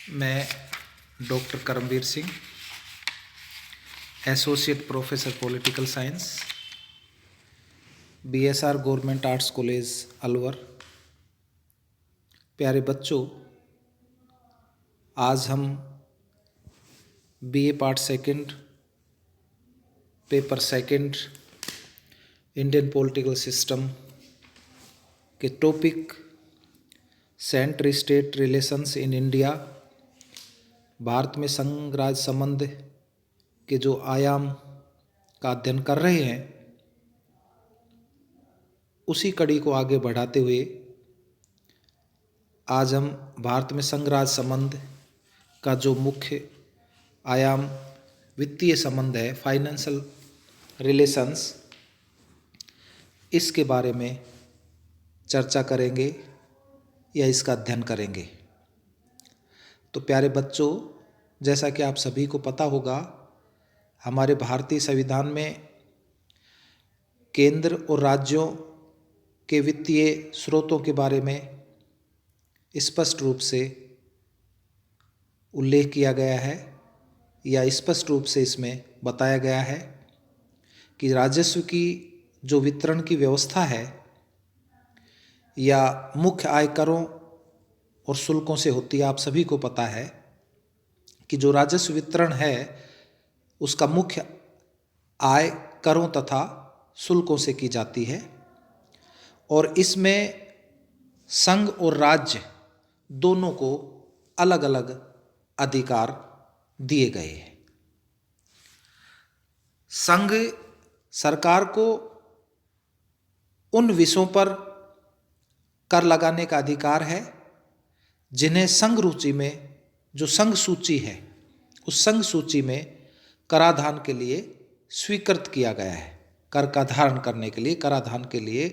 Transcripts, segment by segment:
मैं doctor Karamvir Singh, associate professor political science, BSR government arts college Alwar. प्यारे बच्चों, आज हम BA part second paper second Indian political system के topic centre state relations in India, Bharat में संघ राज्य संबंध के जो आयाम का अध्ययन कर रहे हैं, उसी कड़ी को आगे बढ़ाते हुए आज हम भारत में संघ राज्य संबंध का जो मुख्य आयाम वित्तीय संबंध है, फाइनेंशियल रिलेशंस, इसके बारे में चर्चा करेंगे या इसका अध्ययन करेंगे। तो प्यारे बच्चों, जैसा कि आप सभी को पता होगा, हमारे भारतीय संविधान में केंद्र और राज्यों के वित्तीय स्रोतों के बारे में स्पष्ट रूप से उल्लेख किया गया है या स्पष्ट रूप से इसमें बताया गया है कि राजस्व की जो वितरण की व्यवस्था है या मुख्य आयकरों और शुल्कों से होती है। आप सभी को पता है कि जो राजस्व वितरण है उसका मुख्य आय करों तथा शुल्कों से की जाती है और इसमें संघ और राज्य दोनों को अलग अलग अधिकार दिए गए हैं। संघ सरकार को उन विषयों पर कर लगाने का अधिकार है जिन्हें संघ सूची में, जो संघ सूची है, उस संघ सूची में कराधान के लिए स्वीकृत किया गया है, कर का धारण करने के लिए, कराधान के लिए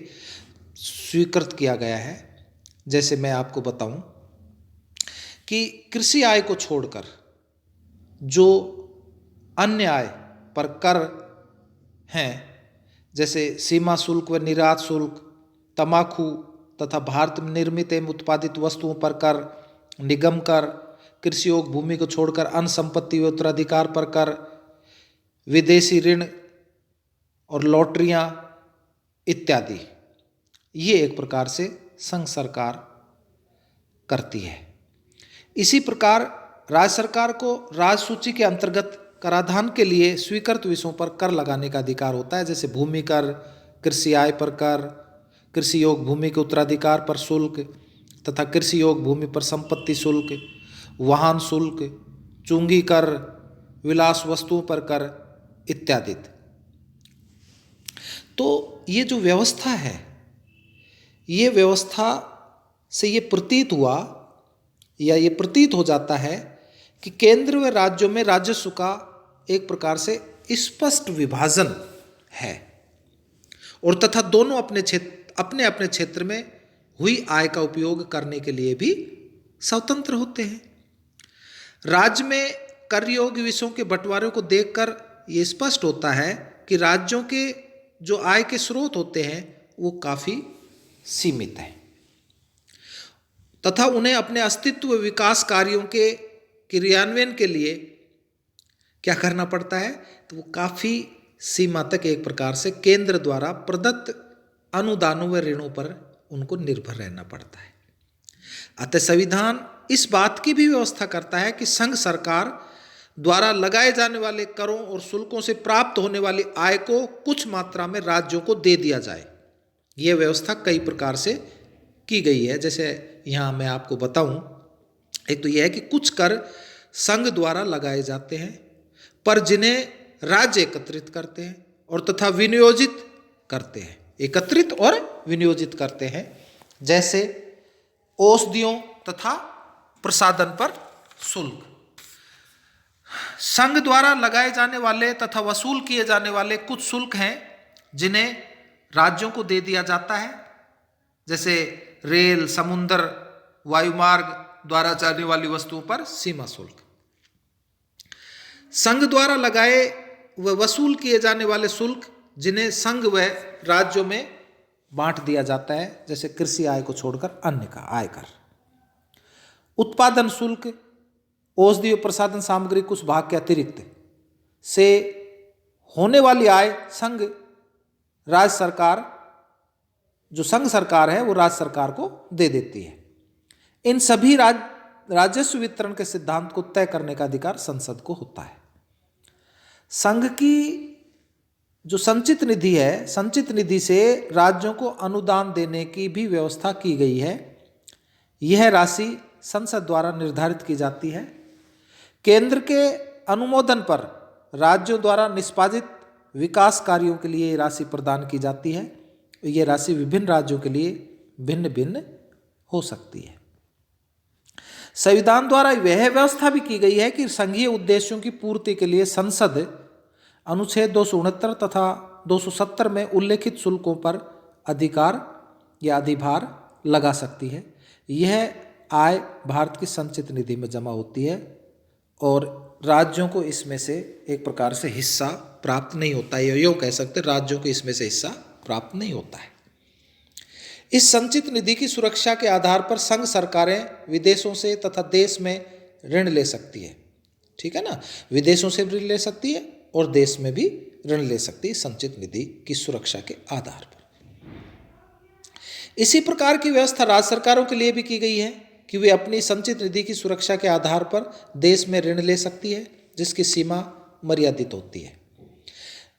स्वीकृत किया गया है। जैसे मैं आपको बताऊं कि कृषि आय को छोड़कर जो अन्य आय पर कर हैं, जैसे सीमा शुल्क व निर्यात शुल्क, तंबाकू तथा भारत में निर्मित एवं उत्पादित वस्तुओं पर कर, निगम कर, कृषि योग्य भूमि को छोड़कर अन्य संपत्ति व उत्तराधिकार पर कर, विदेशी ऋण और लॉटरियां इत्यादि, ये एक प्रकार से संघ सरकार करती है। इसी प्रकार राज्य सरकार को राज्य सूची के अंतर्गत कराधान के लिए स्वीकृत विषयों पर कर लगाने का अधिकार होता है, जैसे भूमि कर, कृषि आय पर कर, कृषि योग्य भूमि के उत्तराधिकार पर शुल्क तथा कृषि योग्य भूमि पर संपत्ति शुल्क, वाहन शुल्क, चूंगी कर, विलास वस्तुओं पर कर इत्यादि। तो ये जो व्यवस्था है, ये व्यवस्था से ये प्रतीत हुआ या ये प्रतीत हो जाता है कि केंद्र व राज्यों में राजस्व का एक प्रकार से स्पष्ट विभाजन है और तथा दोनों अपने अपने क्षेत्र में हुई आय का उपयोग करने के लिए भी स्वतंत्र होते हैं। राज्य में कर योग्य विषयों के बंटवारे को देखकर ये स्पष्ट होता है कि राज्यों के जो आय के स्रोत होते हैं वो काफी सीमित हैं तथा उन्हें अपने अस्तित्व व विकास कार्यों के क्रियान्वयन के लिए क्या करना पड़ता है, तो वो काफी सीमा तक एक प्रकार से केंद्र द्वारा प्रदत्त अनुदानों व ऋणों पर उनको निर्भर रहना पड़ता है। अतः संविधान इस बात की भी व्यवस्था करता है कि संघ सरकार द्वारा लगाए जाने वाले करों और शुल्कों से प्राप्त होने वाली आय को कुछ मात्रा में राज्यों को दे दिया जाए। यह व्यवस्था कई प्रकार से की गई है। जैसे यहाँ मैं आपको बताऊं, एक तो यह है कि कुछ कर संघ द्वारा लगाए जाते हैं पर जिन्हें राज्य एकत्रित करते हैं और तथा विनियोजित करते हैं, एकत्रित और विनियोजित करते हैं, जैसे औषधियों तथा प्रसाधन पर शुल्क। संघ द्वारा लगाए जाने वाले तथा वसूल किए जाने वाले कुछ शुल्क हैं जिन्हें राज्यों को दे दिया जाता है, जैसे रेल, समुद्र, वायुमार्ग द्वारा जाने वाली वस्तुओं पर सीमा शुल्क। संघ द्वारा लगाए व वसूल किए जाने वाले शुल्क जिन्हें संघ व राज्यों में बांट दिया जाता है, जैसे कृषि आय को छोड़कर अन्य का आयकर। उत्पादन शुल्क औषधि प्रसाधन सामग्री कुछ भाग के अतिरिक्त से होने वाली आय संघ राज्य सरकार, जो संघ सरकार है वो राज्य सरकार को दे देती है। इन सभी राजस्व वितरण के सिद्धांत को तय करने का अधिकार संसद को होता है। संघ की जो संचित निधि है, संचित निधि से राज्यों को अनुदान देने की भी व्यवस्था की गई है। यह राशि संसद द्वारा निर्धारित की जाती है। केंद्र के अनुमोदन पर राज्यों द्वारा निष्पादित विकास कार्यों के लिए राशि प्रदान की जाती है। यह राशि विभिन्न राज्यों के लिए भिन्न भिन्न हो सकती है। संविधान द्वारा यह व्यवस्था भी की गई है कि संघीय उद्देश्यों की पूर्ति के लिए संसद अनुच्छेद 269 तथा 270 में उल्लेखित शुल्कों पर अधिकार या अधिभार लगा सकती है। यह आय भारत की संचित निधि में जमा होती है और राज्यों को इसमें से एक प्रकार से हिस्सा प्राप्त नहीं होता है। यूँ कह सकते राज्यों को इसमें से हिस्सा प्राप्त नहीं होता है। इस संचित निधि की सुरक्षा के आधार पर संघ सरकारें विदेशों से तथा देश में ऋण ले सकती है। ठीक है ना, विदेशों से ऋण ले सकती है और देश में भी ऋण ले सकती है संचित निधि की सुरक्षा के आधार पर। इसी प्रकार की व्यवस्था राज्य सरकारों के लिए भी की गई है कि वे अपनी संचित निधि की सुरक्षा के आधार पर देश में ऋण ले सकती है, जिसकी सीमा मर्यादित होती है।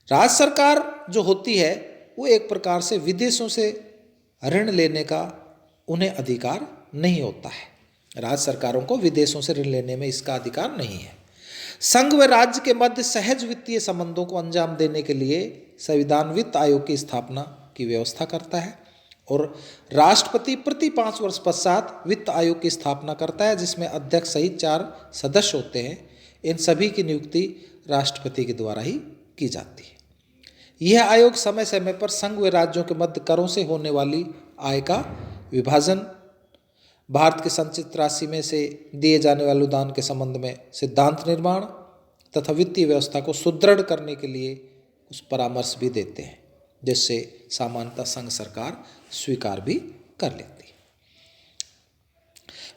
राज्य सरकार जो होती है वो एक प्रकार से विदेशों से ऋण लेने का उन्हें अधिकार नहीं होता है। राज्य सरकारों को विदेशों से ऋण लेने में इसका अधिकार नहीं है। संघ व राज्य के मध्य सहज वित्तीय संबंधों को अंजाम देने के लिए संविधान वित्त आयोग की स्थापना की व्यवस्था करता है और राष्ट्रपति प्रति 5 वर्ष पश्चात वित्त आयोग की स्थापना करता है, जिसमें अध्यक्ष सहित 4 सदस्य होते हैं। इन सभी की नियुक्ति राष्ट्रपति के द्वारा ही की जाती है। यह आयोग समय समय पर संघ व राज्यों के मध्य करों से होने वाली आय का विभाजन, भारत की संचित राशि में से दिए जाने वाले अनुदान के संबंध में सिद्धांत निर्माण तथा वित्तीय व्यवस्था को सुदृढ़ करने के लिए कुछ परामर्श भी देते हैं, जिससे सामान्यतः संघ सरकार स्वीकार भी कर लेती है।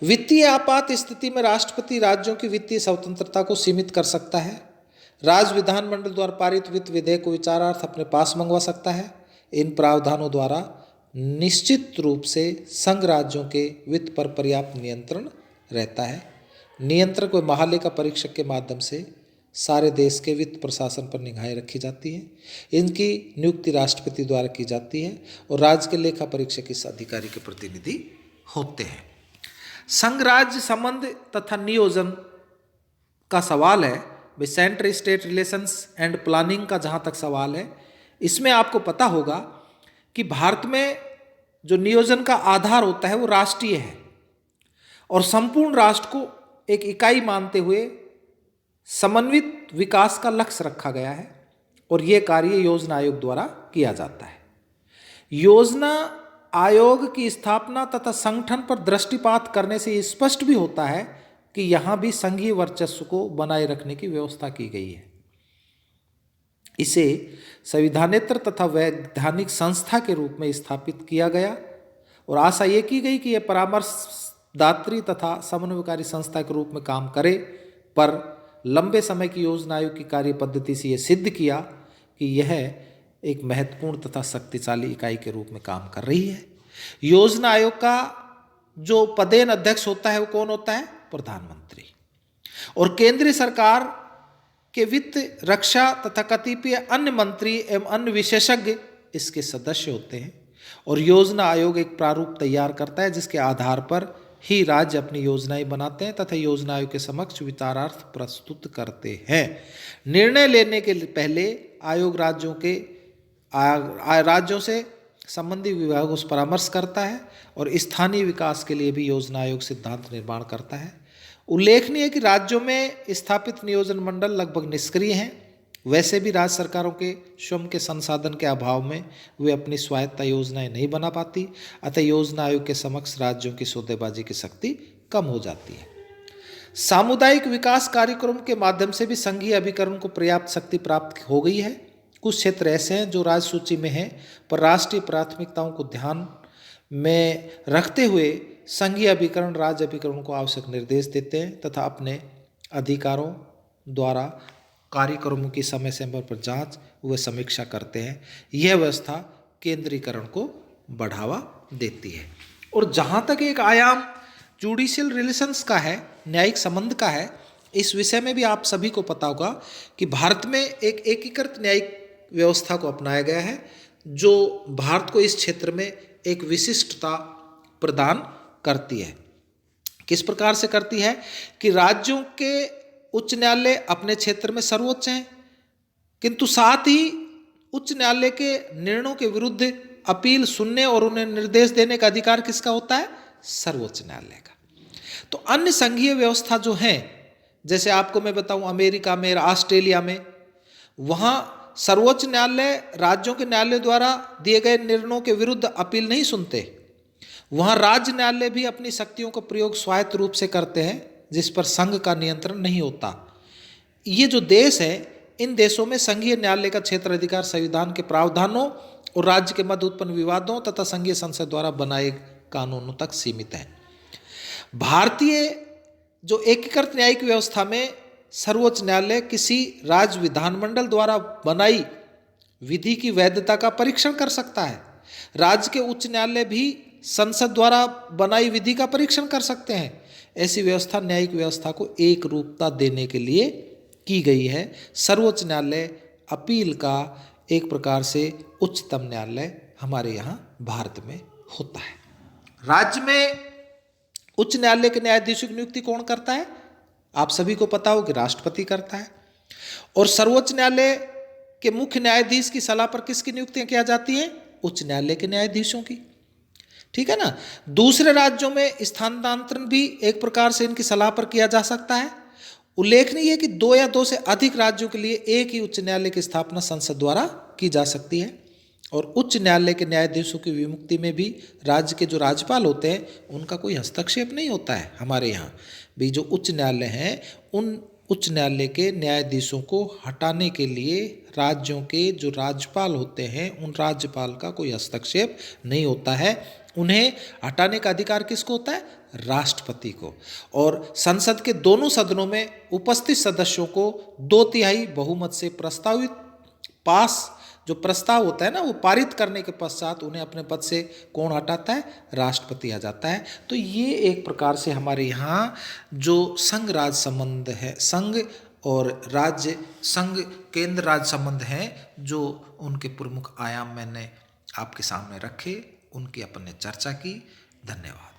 वित्तीय आपात स्थिति में राष्ट्रपति राज्यों की वित्तीय स्वतंत्रता को सीमित कर सकता है। राज्य विधानमंडल द्वारा पारित वित्त विधेयक को विचारार्थ अपने पास मंगवा सकता है। इन प्रावधानों द्वारा निश्चित रूप से संघ राज्यों के वित्त पर पर्याप्त नियंत्रण रहता है। नियंत्रक व महालेखा परीक्षक के माध्यम से सारे देश के वित्त प्रशासन पर निगाहें रखी जाती है। इनकी नियुक्ति राष्ट्रपति द्वारा की जाती है और राज्य के लेखा परीक्षक इस अधिकारी के प्रतिनिधि होते हैं। संघ राज्य संबंध तथा नियोजन का सवाल है, भाई centre state relations and planning का जहाँ तक सवाल है, इसमें आपको पता होगा कि भारत में जो नियोजन का आधार होता है वो राष्ट्रीय है और संपूर्ण राष्ट्र को एक इकाई मानते हुए समन्वित विकास का लक्ष्य रखा गया है और ये कार्य योजना आयोग द्वारा किया जाता है। योजना आयोग की स्थापना तथा संगठन पर दृष्टिपात करने से स्पष्ट भी होता है कि यहाँ भी संघीय वर्चस्व को बनाए रखने की व्यवस्था की गई है। इसे संविधानेतर तथा वैधानिक संस्था के रूप में स्थापित किया गया और आशा ये की गई कि यह परामर्शदात्री तथा समन्वयकारी संस्था के रूप में काम करे, पर लंबे समय की योजना आयोग की कार्य पद्धति से यह सिद्ध किया कि यह एक महत्वपूर्ण तथा शक्तिशाली इकाई के रूप में काम कर रही है। योजना आयोग का जो पदेन अध्यक्ष होता है वो कौन होता है? प्रधानमंत्री। और केंद्रीय सरकार के वित्त, रक्षा तथा कतिपय अन्य मंत्री एवं अन्य विशेषज्ञ इसके सदस्य होते हैं और योजना आयोग एक प्रारूप तैयार करता है जिसके आधार पर ही राज्य अपनी योजनाएं बनाते हैं तथा योजना आयोग के समक्ष विचारार्थ प्रस्तुत करते हैं। निर्णय लेने के पहले आयोग राज्यों से संबंधित विभागों से परामर्श करता है और स्थानीय विकास के लिए भी योजना आयोग सिद्धांत निर्माण करता है। उल्लेखनीय है कि राज्यों में स्थापित नियोजन मंडल लगभग निष्क्रिय हैं। वैसे भी राज्य सरकारों के स्वयं के संसाधन के अभाव में वे अपनी स्वायत्ता योजनाएं नहीं बना पाती, अतः योजना आयोग के समक्ष राज्यों की सौदेबाजी की शक्ति कम हो जाती है। सामुदायिक विकास कार्यक्रम के माध्यम से भी संघीय अभिकरण को पर्याप्त शक्ति प्राप्त हो गई है। कुछ क्षेत्र ऐसे हैं जो राज्य सूची में हैं, पर राष्ट्रीय प्राथमिकताओं को ध्यान में रखते हुए संघीय अभिकरण राज्य अभिकरण को आवश्यक निर्देश देते हैं तथा अपने अधिकारों द्वारा कार्यक्रमों की समय समय पर जांच व समीक्षा करते हैं। यह व्यवस्था केंद्रीकरण को बढ़ावा देती है। और जहाँ तक एक आयाम जुडिशियल रिलेशंस का है, न्यायिक संबंध का है, इस विषय में भी आप सभी को पता होगा कि भारत में एक एकीकृत न्यायिक व्यवस्था को अपनाया गया है, जो भारत को इस क्षेत्र में एक विशिष्टता प्रदान करती है। किस प्रकार से करती है कि राज्यों के उच्च न्यायालय अपने क्षेत्र में सर्वोच्च हैं, किंतु साथ ही उच्च न्यायालय के निर्णयों के विरुद्ध अपील सुनने और उन्हें निर्देश देने का अधिकार किसका होता है? सर्वोच्च न्यायालय का। तो अन्य संघीय व्यवस्था जो है, जैसे आपको मैं बताऊं अमेरिका में, ऑस्ट्रेलिया में, वहां सर्वोच्च न्यायालय राज्यों के न्यायालय द्वारा दिए गए निर्णयों के विरुद्ध अपील नहीं सुनते। वहां राज्य न्यायालय भी अपनी शक्तियों का प्रयोग स्वायत्त रूप से करते हैं, जिस पर संघ का नियंत्रण नहीं होता। ये जो देश है, इन देशों में संघीय न्यायालय का क्षेत्र अधिकार संविधान के प्रावधानों और राज्य के मध्य उत्पन्न विवादों तथा संघीय संसद द्वारा बनाए कानूनों तक सीमित है। भारतीय जो एकीकृत न्यायिक व्यवस्था में सर्वोच्च न्यायालय किसी राज्य विधानमंडल द्वारा बनाई विधि की वैधता का परीक्षण कर सकता है। राज्य के उच्च न्यायालय भी संसद द्वारा बनाई विधि का परीक्षण कर सकते हैं। ऐसी व्यवस्था न्यायिक व्यवस्था को एक रूपता देने के लिए की गई है। सर्वोच्च न्यायालय अपील का एक प्रकार से उच्चतम न्यायालय हमारे यहाँ भारत में होता है। राज्य में उच्च न्यायालय के न्यायाधीशों की नियुक्ति कौन करता है? आप सभी को पता हो कि राष्ट्रपति करता है। और सर्वोच्च न्यायालय के मुख्य न्यायाधीश की सलाह पर किसकी नियुक्तियां किया जाती हैं? उच्च न्यायालय के न्यायाधीशों की। ठीक है ना। दूसरे राज्यों में स्थानांतरण भी एक प्रकार से इनकी सलाह पर किया जा सकता है। उल्लेखनीय है कि 2 या 2 से अधिक राज्यों के लिए एक ही उच्च न्यायालय की स्थापना संसद द्वारा की जा सकती है। और उच्च न्यायालय के न्यायाधीशों की विमुक्ति में भी राज्य के जो राज्यपाल होते हैं उनका कोई हस्तक्षेप नहीं होता है। हमारे यहाँ भी जो उच्च न्यायालय हैं, उन उच्च न्यायालय के न्यायाधीशों को हटाने के लिए राज्यों के जो राज्यपाल होते हैं उन राज्यपाल का कोई हस्तक्षेप नहीं होता है। उन्हें हटाने का अधिकार किसको होता है? राष्ट्रपति को। और संसद के दोनों सदनों में उपस्थित सदस्यों को 2/3 बहुमत से प्रस्तावित पास जो प्रस्ताव होता है ना, वो पारित करने के पश्चात उन्हें अपने पद से कौन हटाता है? राष्ट्रपति आ जाता है। तो ये एक प्रकार से हमारे यहाँ जो संघ राज्य संबंध है, संघ और राज्य, संघ केंद्र राज्य संबंध हैं, जो उनके प्रमुख आयाम मैंने आपके सामने रखे, उनकी अपन ने चर्चा की। धन्यवाद।